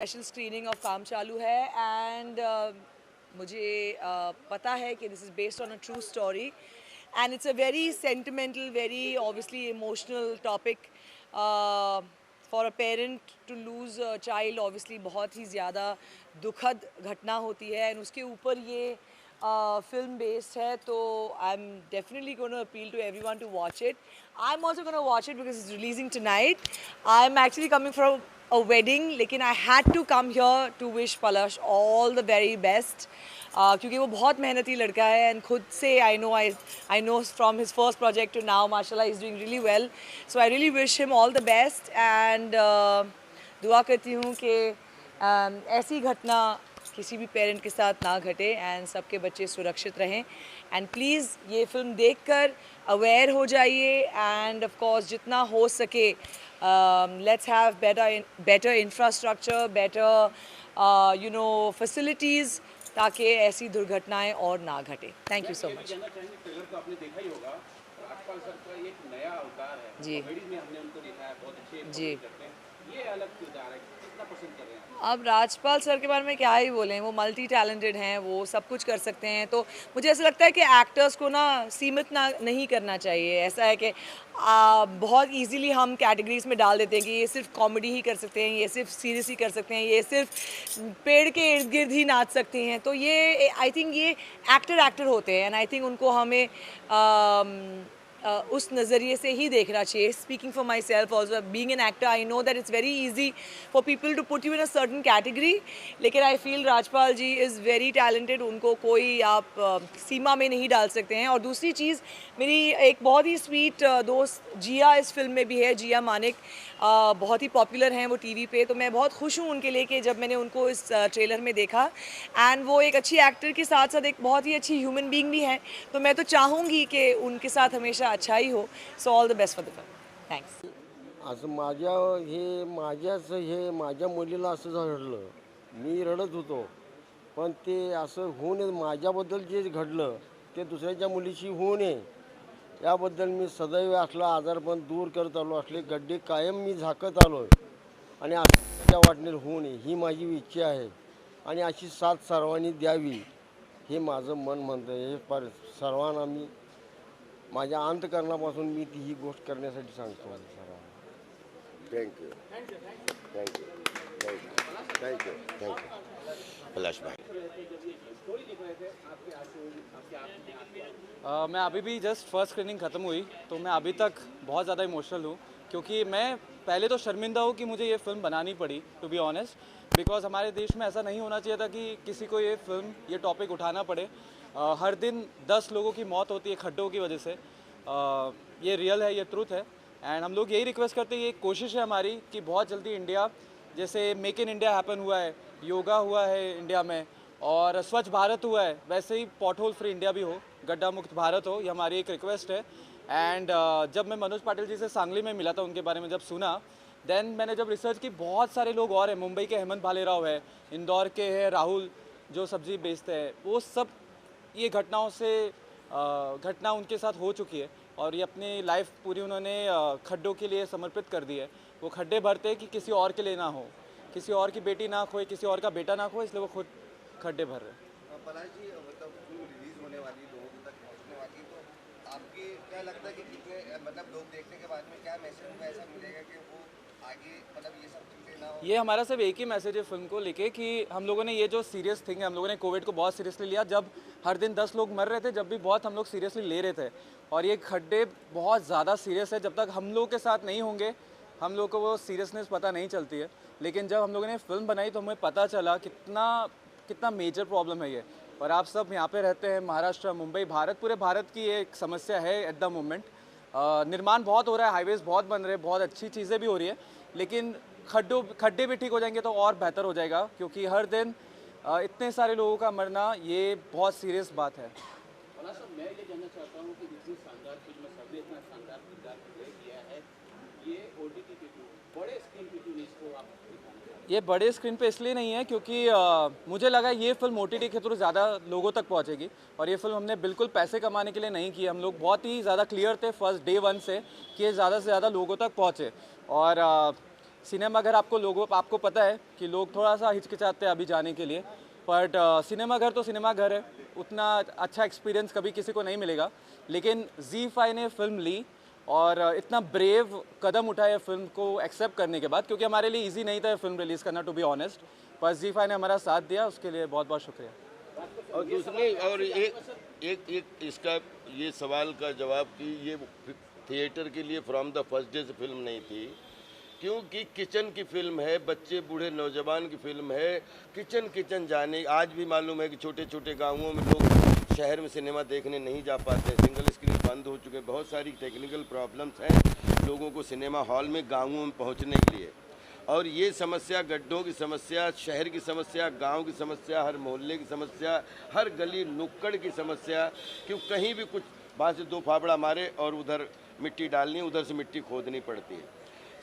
Special screening of काम चालू है एंड मुझे पता है कि this is based on a true story and it's a very sentimental very obviously emotional topic for a parent to lose a child obviously बहुत ही ज़्यादा दुखद घटना होती है एंड उसके ऊपर ये फिल्म बेस्ड है तो I am definitely gonna appeal to everyone to watch it. I am also gonna watch it because it's releasing tonight. I am actually coming from a wedding लेकिन I had to come here to wish Palash all the very best क्योंकि वो बहुत मेहनती लड़का है and खुद से I know from his first project to now माशाल्लाह he's doing really well, so I really wish him all the best and दुआ करती हूँ कि ऐसी घटना किसी भी पेरेंट के साथ ना घटे एंड सबके बच्चे सुरक्षित रहें एंड प्लीज़ ये फिल्म देखकर अवेयर हो जाइए एंड ऑफ कोर्स जितना हो सके let's have better infrastructure better facilities ताकि ऐसी दुर्घटनाएं और ना घटे. Thank you so much. जी जी. अब राजपाल सर के बारे में क्या ही बोलें, वो मल्टी टैलेंटेड हैं, वो सब कुछ कर सकते हैं. तो मुझे ऐसा लगता है कि एक्टर्स को ना सीमित ना नहीं करना चाहिए. ऐसा है कि बहुत इजीली हम कैटेगरीज में डाल देते हैं कि ये सिर्फ कॉमेडी ही कर सकते हैं, ये सिर्फ सीरियस ही कर सकते हैं, ये सिर्फ पेड़ के इर्द गिर्द ही नाच सकते हैं. तो ये आई थिंक ये एक्टर होते हैं एंड आई थिंक उनको हमें उस नज़रिए से ही देखना चाहिए. Speaking for myself also being an actor I know that it's very easy for people to put you in a certain category, लेकिन I feel Rajpal ji is very talented. उनको कोई आप सीमा में नहीं डाल सकते हैं. और दूसरी चीज़, मेरी एक बहुत ही स्वीट दोस्त जिया इस फिल्म में भी है, जिया मानिक, बहुत ही पॉपुलर हैं वो टीवी पे. तो मैं बहुत खुश हूँ उनके लिए कि जब मैंने उनको इस ट्रेलर में देखा एंड वो एक अच्छी एक्टर के साथ साथ एक बहुत ही अच्छी ह्यूमन बीइंग भी हैं. तो मैं तो चाहूँगी कि उनके साथ हमेशा अच्छा ही हो. So all the best for the film. Thanks. असं माझ्या मुलीला असं घडलं, मी रडत होतो. पण ते असं होऊ नये, माझ्याबद्दल जे घडलं ते दुसऱ्याच्या मुलीशी होऊ नये याबद्दल मी सदैव असला आजारपण दूर करत आलो. असले गड्डे कायम मी झाकत आलो आणि असं वाटणे होऊ नये ही माझी इच्छा आहे आणि अशी साथ सर्वांनी द्यावी हे माझं मन म्हणतं. हे सर्वांना मी माझ्या अंतकरणापासून मी ती ही गोष्ट करण्यासाठी सांगतो सर्वांना. Thank you thank you thank you thank you thank you Palash भाई. मैं अभी भी जस्ट फर्स्ट स्क्रीनिंग ख़त्म हुई तो मैं अभी तक बहुत ज़्यादा इमोशनल हूँ क्योंकि मैं पहले तो शर्मिंदा हूँ कि मुझे ये फ़िल्म बनानी पड़ी, टू बी ऑनेस्ट, बिकॉज हमारे देश में ऐसा नहीं होना चाहिए था कि किसी को ये फिल्म ये टॉपिक उठाना पड़े. हर दिन 10 लोगों की मौत होती है खड्डों की वजह से. ये रियल है, ये ट्रूथ है एंड हम लोग यही रिक्वेस्ट करते हैं, ये कोशिश है हमारी कि बहुत जल्दी इंडिया, जैसे मेक इन इंडिया हैपन हुआ है, योगा हुआ है इंडिया में और स्वच्छ भारत हुआ है, वैसे ही पॉट होल फ्री इंडिया भी हो, गड्ढा मुक्त भारत हो. ये हमारी एक रिक्वेस्ट है. एंड जब मैं मनोज पाटिल जी से सांगली में मिला था, उनके बारे में जब सुना, देन मैंने जब रिसर्च की, बहुत सारे लोग और हैं, मुंबई के हेमंत भालेराव है, इंदौर के हैं राहुल जो सब्जी बेचते हैं, वो सब ये घटना उनके साथ हो चुकी है और ये अपनी लाइफ पूरी उन्होंने खड्डों के लिए समर्पित कर दी है. वो खड्डे भरते कि किसी और के लिए ना हो, किसी और की बेटी ना खोए, किसी और का बेटा ना खोए, इसलिए वो खुद खड्डे भर रहे हैं. पलाश जी, मतलब फिल्म रिलीज होने वाली, लोगों तक पहुंचने वाली, तो आपके क्या लगता है कि कितने मतलब लोग देखने के बाद में क्या मैसेज में ऐसा मिलेगा कि वो आगे मतलब ये सब चीज़ें ना हो? ये हमारा सिर्फ एक ही मैसेज है फिल्म को लेके कि हम लोगों ने ये जो सीरियस थिंग है, हम लोगों ने कोविड को बहुत सीरियसली लिया. जब हर दिन 10 लोग मर रहे थे, जब भी बहुत हम लोग सीरियसली ले रहे थे. और ये खड्डे बहुत ज़्यादा सीरियस है. जब तक हम लोगों के साथ नहीं होंगे हम लोग को वो सीरियसनेस पता नहीं चलती है. लेकिन जब हम लोगों ने फिल्म बनाई तो हमें पता चला कितना मेजर प्रॉब्लम है ये. और आप सब यहाँ पे रहते हैं, महाराष्ट्र, मुंबई, भारत, पूरे भारत की एक समस्या है एट द मोमेंट. निर्माण बहुत हो रहा है, हाईवेज बहुत बन रहे हैं, बहुत अच्छी चीज़ें भी हो रही है, लेकिन खड्डे भी ठीक हो जाएंगे तो और बेहतर हो जाएगा क्योंकि हर दिन इतने सारे लोगों का मरना ये बहुत सीरियस बात है. मैं ये जानना चाहता हूँ कि जितनी शानदार फिल्म में सबने इतना शानदार किरदार प्ले किया है, ये ओटीटी पे क्यों, बड़े स्क्रीन पे क्यों इसको आप दिखाना चाहते हैं? ये बड़े स्क्रीन पे इसलिए नहीं है क्योंकि मुझे लगा ये फिल्म ओटीटी के थ्रू ज़्यादा लोगों तक पहुंचेगी और ये फिल्म हमने बिल्कुल पैसे कमाने के लिए नहीं की. हम लोग बहुत ही ज़्यादा क्लियर थे फर्स्ट डे 1 से कि ये ज़्यादा से ज़्यादा लोगों तक पहुंचे. और सिनेमा घर आपको पता है कि लोग थोड़ा सा हिचकिचाते हैं अभी जाने के लिए, बट सिनेमा घर तो सिनेमा घर है, उतना अच्छा एक्सपीरियंस कभी किसी को नहीं मिलेगा। लेकिन ZEE5 ने फिल्म ली और इतना ब्रेव कदम उठाया फिल्म को एक्सेप्ट करने के बाद, क्योंकि हमारे लिए इजी नहीं था फिल्म रिलीज़ करना, टू बी ऑनेस्ट। पर ZEE5 ने हमारा साथ दिया, उसके लिए बहुत बहुत शुक्रिया। और दूसरी और एक इसका ये सवाल का जवाब कि ये थिएटर के लिए फ्रॉम द फर्स्ट डे से फिल्म नहीं थी, क्योंकि किचन की फिल्म है, बच्चे बूढ़े नौजवान की फिल्म है। किचन जाने आज भी मालूम है कि छोटे छोटे गाँवों में लोग शहर में सिनेमा देखने नहीं जा पाते, सिंगल स्क्रीन बंद हो चुके, बहुत सारी टेक्निकल प्रॉब्लम्स हैं लोगों को सिनेमा हॉल में गाँवों में पहुँचने के लिए। और ये समस्या, गड्ढों की समस्या, शहर की समस्या, गांव की समस्या, हर मोहल्ले की समस्या, हर गली नुक्कड़ की समस्या, क्यों कहीं भी कुछ वहाँ से 2 फावड़ा मारे और उधर मिट्टी डालनी, उधर से मिट्टी खोदनी पड़ती है।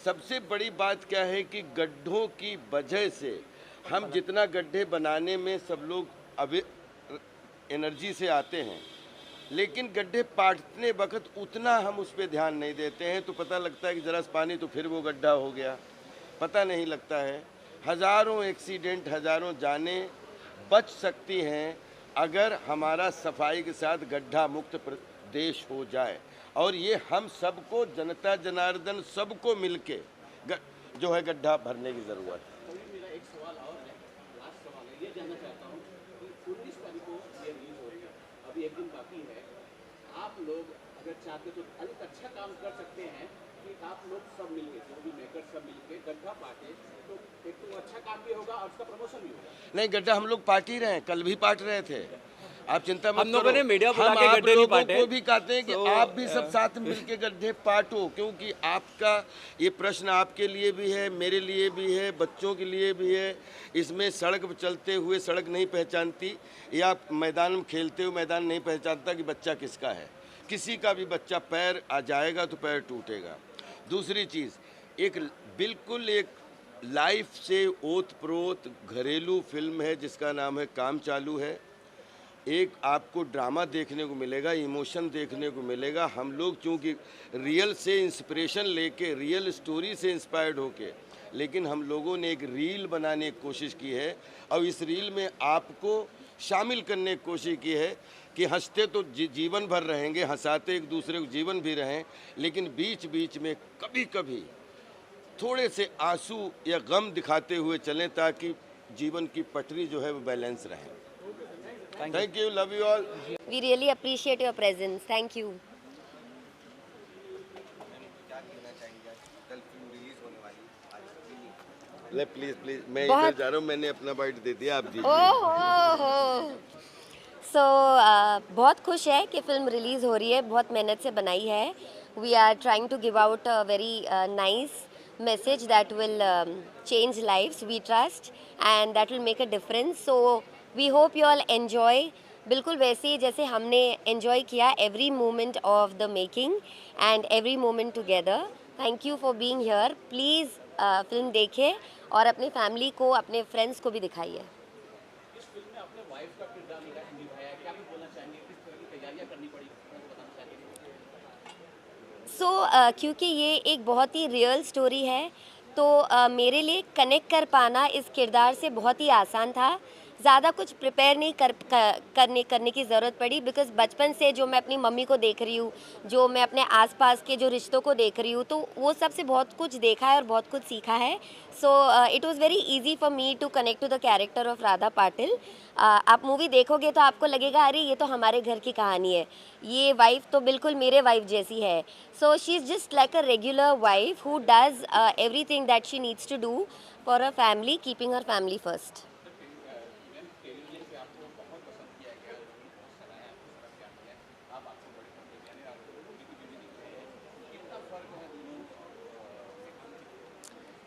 सबसे बड़ी बात क्या है कि गड्ढों की वजह से हम जितना गड्ढे बनाने में सब लोग अभी एनर्जी से आते हैं, लेकिन गड्ढे पाटने वक्त उतना हम उस पर ध्यान नहीं देते हैं, तो पता लगता है कि ज़रा सा पानी तो फिर वो गड्ढा हो गया, पता नहीं लगता है। हज़ारों एक्सीडेंट, हज़ारों जानें बच सकती हैं अगर हमारा सफाई के साथ गड्ढा मुक्त प्रदेश हो जाए। और ये हम सबको, जनता जनार्दन सबको मिलके जो है गड्ढा भरने की ज़रूरत है। मेरा एक सवाल और है, लास्ट सवाल है, ये जानना चाहता हूँ कि 19 तारीख को ये रिलीज हो रही है, अभी एक दिन बाकी है। आप लोग अगर चाहते तो एक अच्छा काम कर सकते हैं कि आप लोग सब मिलके, जो भी मेकर सब मिलके गड्ढा पाटे, तो एक तो अच्छा काम भी होगा और उसका प्रमोशन भी होगा। नहीं, गड्ढा हम लोग पाट ही रहे हैं, कल भी पाट रहे थे, आप चिंता मत हम लोगों ने करो। मीडिया बुला हम के आप गड्ढे नहीं लोगों पाटे। को भी कहते हैं कि आप भी सब साथ मिलके गड्ढे पाटो, क्योंकि आपका ये प्रश्न आपके लिए भी है, मेरे लिए भी है, बच्चों के लिए भी है। इसमें सड़क पर चलते हुए सड़क नहीं पहचानती, या मैदान में खेलते हुए मैदान नहीं पहचानता कि बच्चा किसका है। किसी का भी बच्चा पैर आ जाएगा तो पैर टूटेगा। दूसरी चीज़, एक बिल्कुल एक लाइफ से ओत प्रोत घरेलू फिल्म है जिसका नाम है काम चालू है। एक आपको ड्रामा देखने को मिलेगा, इमोशन देखने को मिलेगा। हम लोग चूँकि रियल से इंस्पिरेशन लेके, रियल स्टोरी से इंस्पायर्ड होके, लेकिन हम लोगों ने एक रील बनाने की कोशिश की है और इस रील में आपको शामिल करने की कोशिश की है कि हंसते तो जीवन भर रहेंगे, हंसाते एक दूसरे को जीवन भी रहें, लेकिन बीच बीच में कभी कभी थोड़े से आंसू या गम दिखाते हुए चलें ताकि जीवन की पटरी जो है वो बैलेंस रहे। Thank you, love you all. We really appreciate your presence. Thank you. क्या कहना चाहेंगे? कल फिल्म रिलीज होने वाली, आज ले प्लीज प्लीज, मैं इधर बहुत- जा रहा हूँ, मैंने अपना बाइट दे दिया, आप दीजिए। सो बहुत खुश है कि फिल्म रिलीज़ हो रही है, बहुत मेहनत से बनाई है। We are trying to give out a very nice message that will change lives, we trust, and that will make a difference. So we hope you all enjoy, बिल्कुल वैसे ही जैसे हमने एन्जॉय किया every moment of the making and every moment together. Thank you for being here. Please film देखें और अपनी family को, अपने फ्रेंड्स को भी दिखाइए। इस फिल्म में अपने वाइफ का किरदार निभाया, क्या भी बोलना चाहेंगे, किस तरह की तैयारियां करनी पड़ी, बताना चाहेंगे? सो क्योंकि ये एक बहुत ही रियल स्टोरी है, तो मेरे लिए कनेक्ट कर पाना इस किरदार से बहुत ही आसान था। ज़्यादा कुछ प्रिपेयर नहीं करने की ज़रूरत पड़ी, बिकॉज़ बचपन से जो मैं अपनी मम्मी को देख रही हूँ, जो मैं अपने आसपास के जो रिश्तों को देख रही हूँ, तो वो सब से बहुत कुछ देखा है और बहुत कुछ सीखा है। So it was very easy for me to connect to the character of Radha Patil. आप मूवी देखोगे तो आपको लगेगा अरे ये तो हमारे घर की कहानी है, ये वाइफ तो बिल्कुल मेरे वाइफ जैसी है। So she is just like a regular wife who does everything that she needs to do for a family, keeping her family first.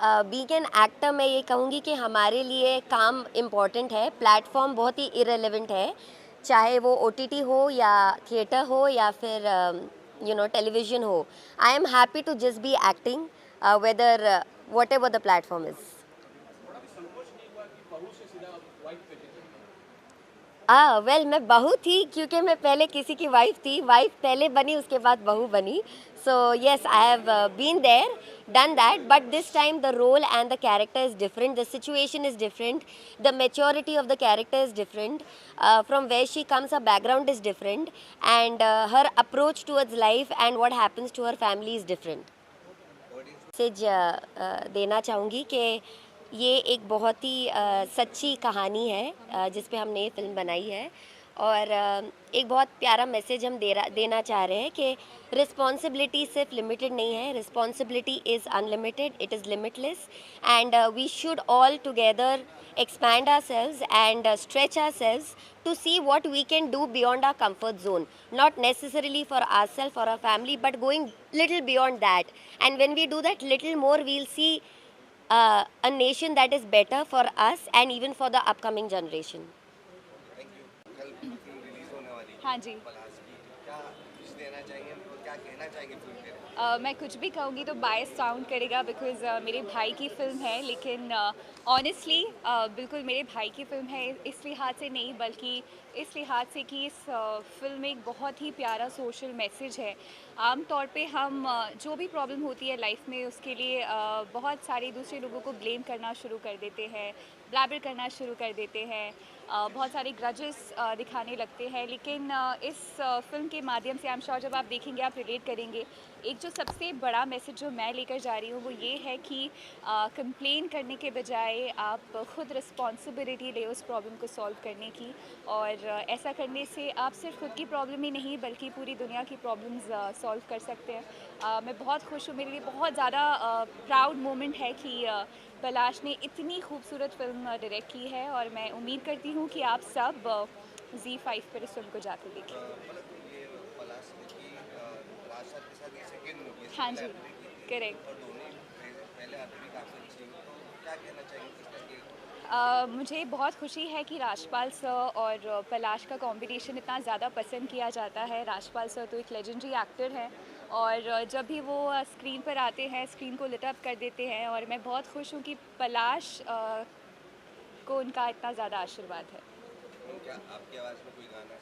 Being an actor मैं ये कहूँगी कि हमारे लिए काम इम्पॉर्टेंट है, प्लेटफॉर्म बहुत ही इरेलेवेंट है, चाहे वो OTT हो या थिएटर हो या फिर टेलीविज़न हो। I am happy to just be acting whether whatever the platform is. Well मैं बहू थी क्योंकि मैं पहले किसी की वाइफ थी, वाइफ पहले बनी उसके बाद बहू बनी. So yes, I have been there, done that, but this time the role and the character is different, the situation is different, the maturity of the character is different, from where she comes, her background is different, and her approach towards life and what happens to her family is different. Message देना चाहूँगी कि ये एक बहुत ही सच्ची कहानी है जिस पे हमने ये फिल्म बनाई है, और एक बहुत प्यारा मैसेज हम देना चाह रहे हैं कि रिस्पॉन्सिबिलिटी सिर्फ लिमिटेड नहीं है, responsibility is unlimited, it is limitless, and we should all together expand ourselves and stretch ourselves to see what we can do beyond our comfort zone, not necessarily for ourselves or our family, but going little beyond that. And when we do that little more, we'll see a nation that is better for us and even for the upcoming generation. कल film release होने वाली है हाँ जी. पलाश की, क्या कुछ देना चाहेंगे और क्या कहना चाहेंगे फिल्म के लिए? मैं कुछ भी कहूँगी तो बायस साउंड करेगा बिकॉज़ मेरे भाई की फ़िल्म है, लेकिन ऑनेस्टली बिल्कुल मेरे भाई की फ़िल्म है इस लिहाज से नहीं, बल्कि इस लिहाज से कि इस फिल्म में एक बहुत ही प्यारा सोशल मैसेज है. आम तौर पे हम जो भी प्रॉब्लम होती है लाइफ में उसके लिए बहुत सारे दूसरे लोगों को ब्लेम करना शुरू कर देते हैं, ब्लैबर करना शुरू कर देते हैं, बहुत सारे ग्रजेस दिखाने लगते हैं. लेकिन इस फिल्म के माध्यम से आई एम श्योर जब आप देखेंगे आप रिलेट करेंगे. एक जो सबसे बड़ा मैसेज जो मैं लेकर जा रही हूँ वो ये है कि कंप्लेन करने के बजाय आप खुद रिस्पॉन्सिबिलिटी ले उस प्रॉब्लम को सॉल्व करने की, और ऐसा करने से आप सिर्फ खुद की प्रॉब्लम ही नहीं बल्कि पूरी दुनिया की प्रॉब्लम्स सॉल्व कर सकते हैं. मैं बहुत खुश हूँ, मेरे लिए बहुत ज़्यादा प्राउड मोमेंट है कि पलाश ने इतनी खूबसूरत फिल्म डायरेक्ट की है, और मैं उम्मीद करती हूँ कि आप सब Z5 पर इस फिल्म को जाकर देखें. मतलब ये पलाश की राज सर के साथ ये सेकंड मूवी है. हाँ जी, करेक्ट. और दोनों पहले आते भी काफ़ी अच्छी, तो क्या कहना चाहेंगे किस तरह की? मुझे बहुत खुशी है कि राजपाल सर और पलाश का कॉम्बिनेशन इतना ज़्यादा पसंद किया जाता है. राजपाल सर तो एक लेजेंडरी एक्टर हैं, और जब भी वो स्क्रीन पर आते हैं स्क्रीन को लिट अप कर देते हैं, और मैं बहुत खुश हूँ कि पलाश को उनका इतना ज़्यादा आशीर्वाद है. क्या आपकी आवाज़ में कोई गाना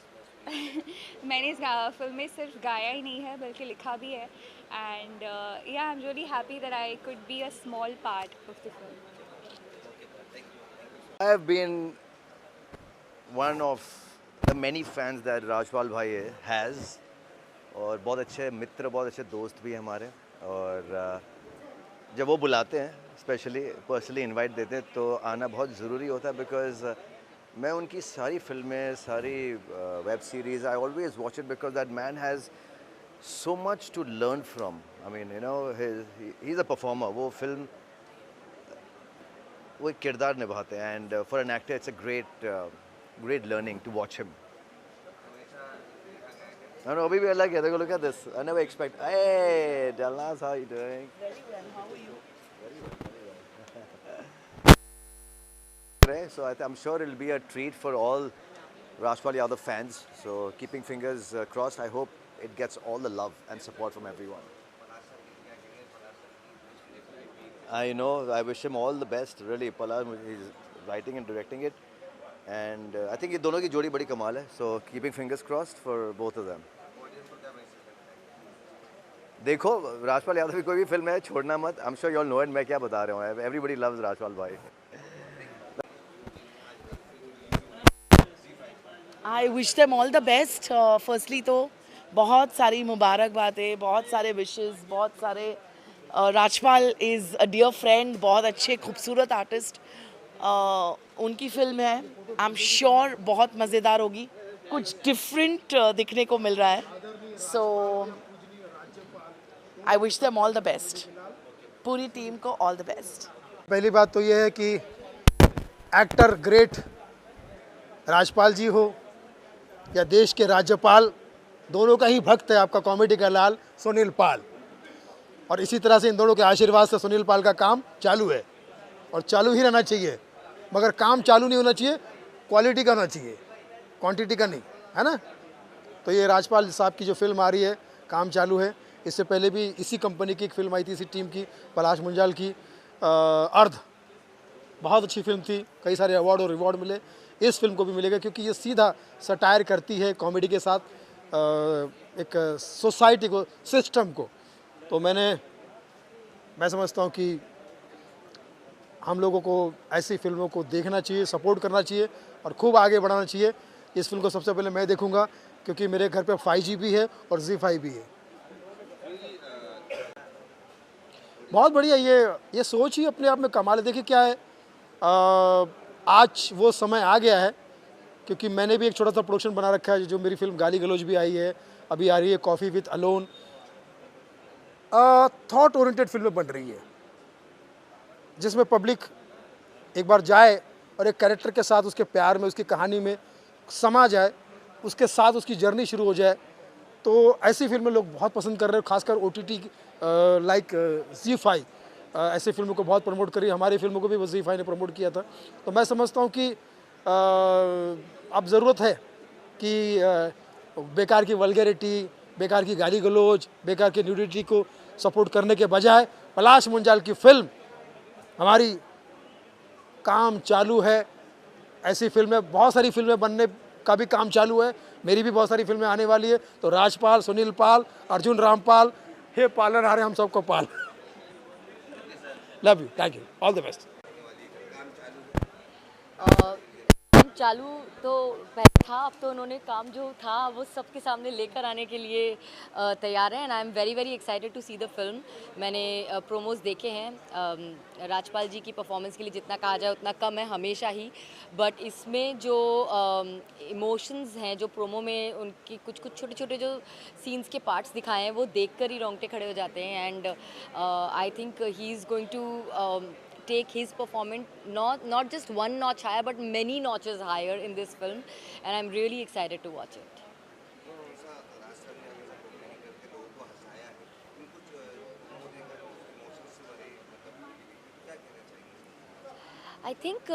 मैंने इस फिल्म में सिर्फ गाया ही नहीं है बल्कि लिखा भी है, एंड या I am really happy that I could be a small part of the film. I have been one of the many fans that Rajpal भाई has, और बहुत अच्छे मित्र, बहुत अच्छे दोस्त भी हैं हमारे, और जब वो बुलाते हैं स्पेशली पर्सनली इनवाइट देते हैं तो आना बहुत ज़रूरी होता है, बिकॉज़ मैं उनकी सारी फिल्में, सारी web series I always watch it because that man has so much to learn from. I mean you know he is a performer. वो फिल्म वो एक किरदार निभाते हैं, and for an actor it's a great learning to watch him. No, अभी भी अलग है. देखो, look at this. I never expect. Hey, Dallas, how you doing? Very well. How are you? So I'm sure it'll be a treat for all Rajpal Yadav fans. So keeping fingers crossed. I hope it gets all the love and support from everyone. I know. I wish him all the best. Really, Palash, he's writing and directing it. And I think ये दोनों की जोड़ी बड़ी कमाल है. So keeping fingers crossed for both of them. देखो, राजपाल यादव की कोई भी फिल्म है छोड़ना मत. I'm sure you all know it. मैं क्या बता रहा हूँ. Everybody loves राजपाल भाई. I wish them all the best. Firstly तो बहुत सारी मुबारकबादें, बहुत सारे विशेस, बहुत सारे Rajpal is a dear friend, बहुत अच्छे खूबसूरत आर्टिस्ट. उनकी फिल्म है, आई एम श्योर बहुत मज़ेदार होगी, कुछ डिफरेंट दिखने को मिल रहा है. So I wish them all the best. पूरी टीम को ऑल द बेस्ट. पहली बात तो ये है कि एक्टर ग्रेट राजपाल जी हो या देश के राज्यपाल, दोनों का ही भक्त है आपका कॉमेडी का लाल सुनील पाल, और इसी तरह से इन दोनों के आशीर्वाद से सुनील पाल का काम चालू है, और चालू ही रहना चाहिए. मगर काम चालू नहीं होना चाहिए, क्वालिटी का होना चाहिए, क्वांटिटी का नहीं, है ना. तो ये राजपाल साहब की जो फिल्म आ रही है, काम चालू है. इससे पहले भी इसी कंपनी की एक फिल्म आई थी, इसी टीम की, पलाश मुंजाल की, अर्ध, बहुत अच्छी फिल्म थी, कई सारे अवार्ड और रिवॉर्ड मिले, इस फिल्म को भी मिलेगा क्योंकि ये सीधा सटायर करती है कॉमेडी के साथ एक सोसाइटी को, सिस्टम को। तो मैं समझता हूँ कि हम लोगों को ऐसी फिल्मों को देखना चाहिए, सपोर्ट करना चाहिए और खूब आगे बढ़ाना चाहिए। इस फिल्म को सबसे पहले मैं देखूंगा क्योंकि मेरे घर पे 5G भी है और ZEE5 भी है। बहुत बढ़िया, ये सोच ही अपने आप में कमाल है। देखिए क्या है, आज वो समय आ गया है क्योंकि मैंने भी एक छोटा सा प्रोडक्शन बना रखा है, जो मेरी फिल्म गाली गलौज भी आई है, अभी आ रही है coffee with alone. Thought oriented फिल्में बन रही है जिसमें पब्लिक एक बार जाए और एक कैरेक्टर के साथ उसके प्यार में, उसकी कहानी में समा जाए, उसके साथ उसकी जर्नी शुरू हो जाए। तो ऐसी फिल्में लोग बहुत पसंद कर रहे हैं, खासकर OTT लाइक ZEE5 ऐसी फिल्मों को बहुत प्रमोट करी। हमारी फिल्मों को भी ZEE5 ने प्रमोट किया था। तो मैं समझता हूँ कि अब ज़रूरत है कि बेकार की वल्गैरिटी, बेकार की गाली गलौज, बेकार की न्यूडिटी को सपोर्ट करने के बजाय पलाश मुंजाल की फिल्म हमारी काम चालू है। ऐसी फिल्में, बहुत सारी फिल्में बनने का भी काम चालू है, मेरी भी बहुत सारी फिल्में आने वाली है। तो राजपाल, सुनील पाल, अर्जुन रामपाल, हे पालनहारे हम सबको पाल। Love you, thank you, all the best. काम चालू तो पहले था, अब तो उन्होंने काम जो था वो सबके सामने लेकर आने के लिए तैयार हैं and I am very very excited to see the film. मैंने प्रोमोज देखे हैं, राजपाल जी की परफॉर्मेंस के लिए जितना कहा जाए उतना कम है हमेशा ही, बट इसमें जो इमोशंस हैं, जो प्रोमो में उनकी कुछ कुछ छोटे छोटे जो सीन्स के पार्ट्स दिखाए हैं, वो देखकर ही रोंगटे खड़े हो जाते हैं and I think he is going to take his performance not just one notch higher but many notches higher in this film and I'm really excited to watch it. I think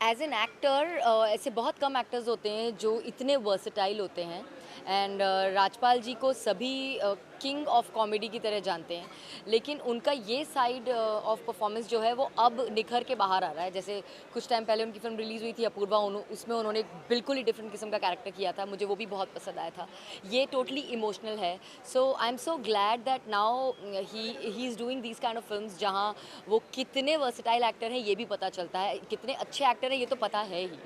as an actor ऐसे बहुत कम actors होते हैं जो इतने versatile होते हैं and Rajpal जी को सभी किंग ऑफ कॉमेडी की तरह जानते हैं, लेकिन उनका ये साइड ऑफ परफॉर्मेंस जो है वो अब निखर के बाहर आ रहा है। जैसे कुछ टाइम पहले उनकी फिल्म रिलीज़ हुई थी अपूर्वा, उसमें उन्होंने बिल्कुल ही डिफरेंट किस्म का कैरेक्टर किया था, मुझे वो भी बहुत पसंद आया था। ये टोटली इमोशनल है, so I am so glad that now he is doing these kind of films जहाँ वो कितने वर्सेटाइल एक्टर हैं ये भी पता चलता है, कितने अच्छे एक्टर हैं ये तो पता है ही।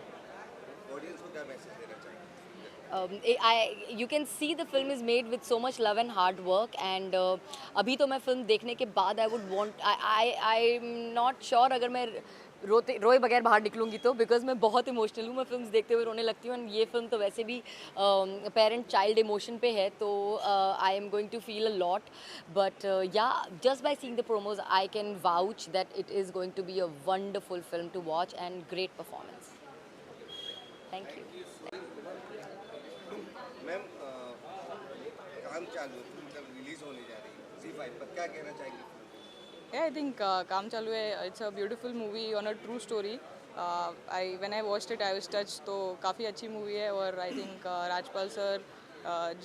You can see the film is made with so much love and hard work and अभी तो मैं फिल्म देखने के बाद I'm not sure अगर मैं रोए बगैर बाहर निकलूँगी तो, बिकॉज मैं बहुत इमोशनल हूँ, मैं फिल्म्स देखते हुए रोने लगती हूँ एंड ये फिल्म तो वैसे भी पेरेंट चाइल्ड इमोशन पे है, तो I am going to feel a lot, but yeah just by seeing the promos I can vouch that it is going to be a wonderful film to watch and great performance. Thank you ma'am. काम चालू मतलब release होने जा रही है ZEE5 पर, क्या कहना चाहेंगे? Yeah, I think काम चालू है, it's a beautiful movie on a true story. When I watched it, I was touched. तो काफ़ी अच्छी मूवी है और I think राजपाल सर,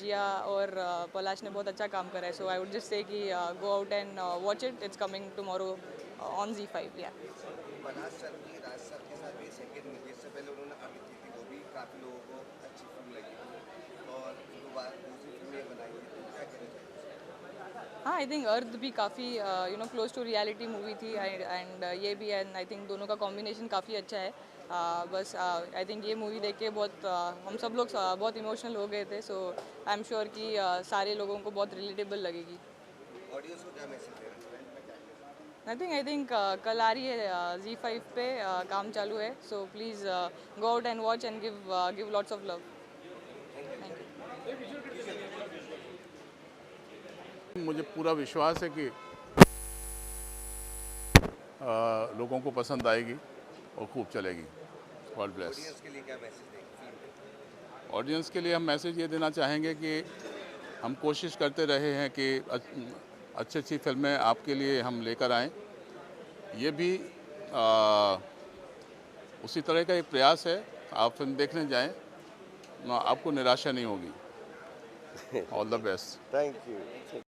जिया और पलाश ने बहुत अच्छा काम करा है. So I would just say कि go out and watch it. It's coming tomorrow on ZEE5. Yeah. Palash sir की राज सर के साथ भी सेकंड मूवी, इससे पहले उन्होंने अभी की थी, वो भी काफ़ी लोगों को अच्छी फिल्म लगी और दोबारा दूसरी फिल्में बनाई है, तो क्या कहना चाहिए? हाँ, आई थिंक अर्थ भी काफ़ी क्लोज टू रियलिटी मूवी थी एंड ये भी, एंड आई थिंक दोनों का कॉम्बिनेशन काफ़ी अच्छा है. बस आई थिंक ये मूवी देख के बहुत हम सब लोग बहुत इमोशनल हो गए थे. सो आई एम श्योर कि सारे लोगों को बहुत रिलेटेबल लगेगी. ऑडियंस को क्या मैसेज देना चाहिए? आई थिंक कल आ रही है ZEE5 पे, काम चालू है. So please go out and watch and give lots of love. मुझे पूरा विश्वास है कि लोगों को पसंद आएगी और खूब चलेगी. God bless. ऑडियंस के लिए क्या मैसेज देंगे? ऑडियंस के लिए हम मैसेज ये देना चाहेंगे कि हम कोशिश करते रहे हैं कि अच्छी अच्छी फिल्में आपके लिए हम लेकर आएं. ये भी उसी तरह का एक प्रयास है. आप फिल्म देखने जाएं, आपको निराशा नहीं होगी. All the best. Thank you.